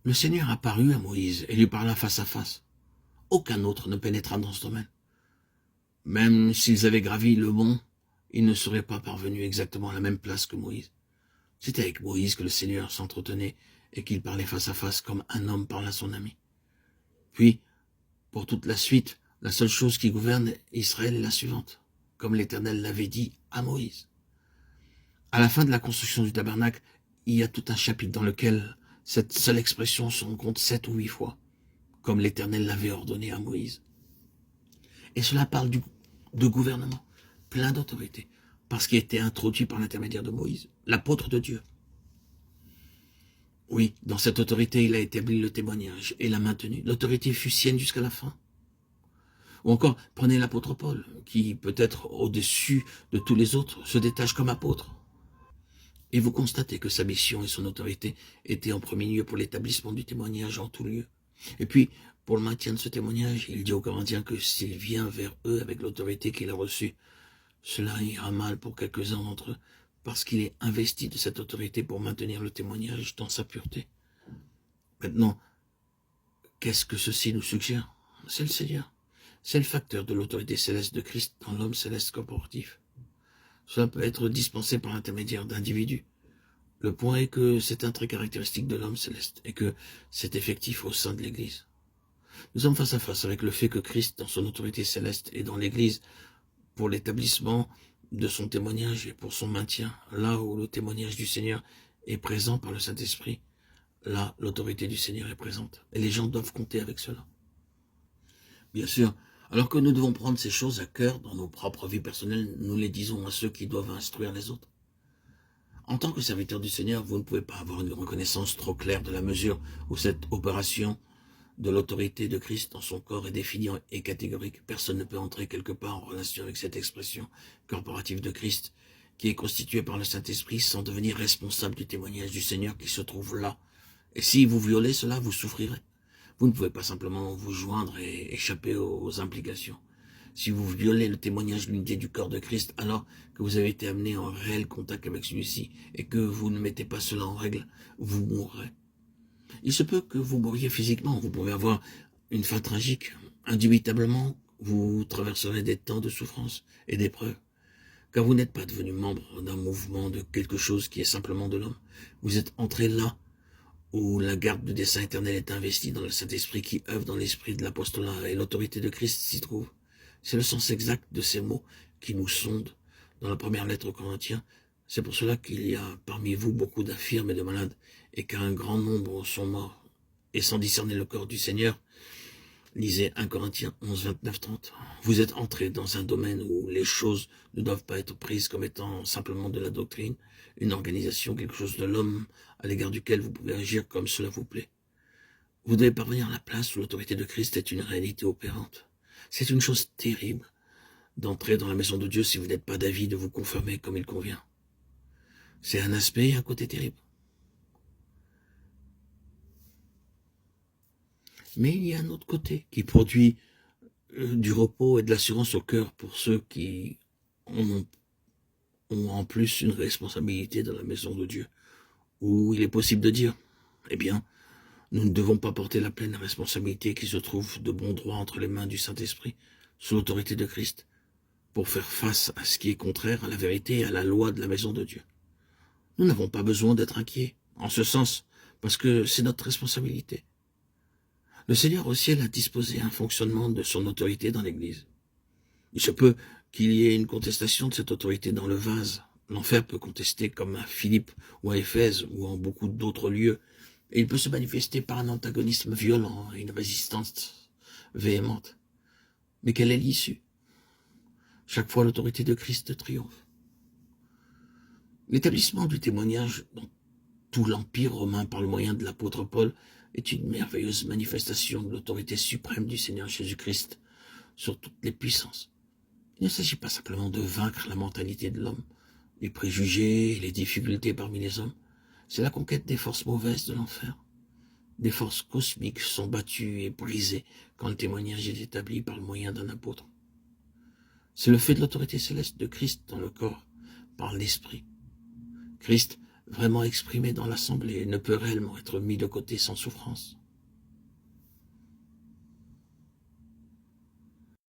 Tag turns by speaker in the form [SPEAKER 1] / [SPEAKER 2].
[SPEAKER 1] Le Seigneur apparut à Moïse et lui parla face à face. Aucun autre ne pénétra dans ce domaine. Même s'ils avaient gravi le mont, ils ne seraient pas parvenus exactement à la même place que Moïse. C'était avec Moïse que le Seigneur s'entretenait et qu'il parlait face à face comme un homme parle à son ami. Puis, pour toute la suite, la seule chose qui gouverne Israël est la suivante, comme l'Éternel l'avait dit à Moïse. À la fin de la construction du tabernacle, il y a tout un chapitre dans lequel cette seule expression se rencontre 7 ou 8 fois, comme l'Éternel l'avait ordonné à Moïse. Et cela parle de gouvernement, plein d'autorité, parce qu'il a été introduit par l'intermédiaire de Moïse, l'apôtre de Dieu. Oui, dans cette autorité, il a établi le témoignage et l'a maintenu. L'autorité fut sienne jusqu'à la fin. Ou encore, prenez l'apôtre Paul, qui peut-être au-dessus de tous les autres se détache comme apôtre. Et vous constatez que sa mission et son autorité étaient en premier lieu pour l'établissement du témoignage en tout lieu. Et puis, pour le maintien de ce témoignage, il dit aux Corinthiens que s'il vient vers eux avec l'autorité qu'il a reçue, cela ira mal pour quelques-uns d'entre eux, parce qu'il est investi de cette autorité pour maintenir le témoignage dans sa pureté. Maintenant, qu'est-ce que ceci nous suggère? C'est le Seigneur. C'est le facteur de l'autorité céleste de Christ dans l'homme céleste corporatif. Cela peut être dispensé par l'intermédiaire d'individus. Le point est que c'est un trait caractéristique de l'homme céleste et que c'est effectif au sein de l'Église. Nous sommes face à face avec le fait que Christ, dans son autorité céleste, est dans l'Église pour l'établissement de son témoignage et pour son maintien. Là où le témoignage du Seigneur est présent par le Saint-Esprit, là, l'autorité du Seigneur est présente. Et les gens doivent compter avec cela. Bien sûr, alors que nous devons prendre ces choses à cœur dans nos propres vies personnelles, nous les disons à ceux qui doivent instruire les autres. En tant que serviteur du Seigneur, vous ne pouvez pas avoir une reconnaissance trop claire de la mesure où cette opération de l'autorité de Christ dans son corps est définie et catégorique. Personne ne peut entrer quelque part en relation avec cette expression corporative de Christ qui est constituée par le Saint-Esprit sans devenir responsable du témoignage du Seigneur qui se trouve là. Et si vous violez cela, vous souffrirez. Vous ne pouvez pas simplement vous joindre et échapper aux implications. Si vous violez le témoignage de l'unité du corps de Christ, alors que vous avez été amené en réel contact avec celui-ci et que vous ne mettez pas cela en règle, vous mourrez. Il se peut que vous mouriez physiquement, vous pouvez avoir une fin tragique. Indubitablement, vous traverserez des temps de souffrance et d'épreuve, car vous n'êtes pas devenu membre d'un mouvement de quelque chose qui est simplement de l'homme. Vous êtes entré là où la garde du dessein éternel est investie dans le Saint-Esprit qui œuvre dans l'esprit de l'apostolat et l'autorité de Christ s'y trouve. C'est le sens exact de ces mots qui nous sondent dans la première lettre aux Corinthiens. C'est pour cela qu'il y a parmi vous beaucoup d'infirmes et de malades, et qu'un grand nombre sont morts. Et sans discerner le corps du Seigneur, lisez 1 Corinthiens 11, 29, 30. Vous êtes entrés dans un domaine où les choses ne doivent pas être prises comme étant simplement de la doctrine, une organisation, quelque chose de l'homme à l'égard duquel vous pouvez agir comme cela vous plaît. Vous devez parvenir à la place où l'autorité de Christ est une réalité opérante. C'est une chose terrible d'entrer dans la maison de Dieu si vous n'êtes pas d'avis de vous conformer comme il convient. C'est un aspect et un côté terrible. Mais il y a un autre côté qui produit du repos et de l'assurance au cœur pour ceux qui ont en plus une responsabilité dans la maison de Dieu, où il est possible de dire, eh bien, nous ne devons pas porter la pleine responsabilité qui se trouve de bon droit entre les mains du Saint-Esprit, sous l'autorité de Christ, pour faire face à ce qui est contraire à la vérité et à la loi de la maison de Dieu. Nous n'avons pas besoin d'être inquiets, en ce sens, parce que c'est notre responsabilité. Le Seigneur au ciel a disposé un fonctionnement de son autorité dans l'Église. Il se peut qu'il y ait une contestation de cette autorité dans le vase. L'enfer peut contester comme à Philippe ou à Éphèse ou en beaucoup d'autres lieux. Et il peut se manifester par un antagonisme violent et une résistance véhémente. Mais quelle est l'issue? Chaque fois, l'autorité de Christ triomphe. L'établissement du témoignage dans tout l'Empire romain par le moyen de l'apôtre Paul est une merveilleuse manifestation de l'autorité suprême du Seigneur Jésus-Christ sur toutes les puissances. Il ne s'agit pas simplement de vaincre la mentalité de l'homme, les préjugés et les difficultés parmi les hommes. C'est la conquête des forces mauvaises de l'enfer. Des forces cosmiques sont battues et brisées quand le témoignage est établi par le moyen d'un apôtre. C'est le fait de l'autorité céleste de Christ dans le corps, par l'Esprit. Christ vraiment exprimé dans l'assemblée ne peut réellement être mis de côté sans souffrance.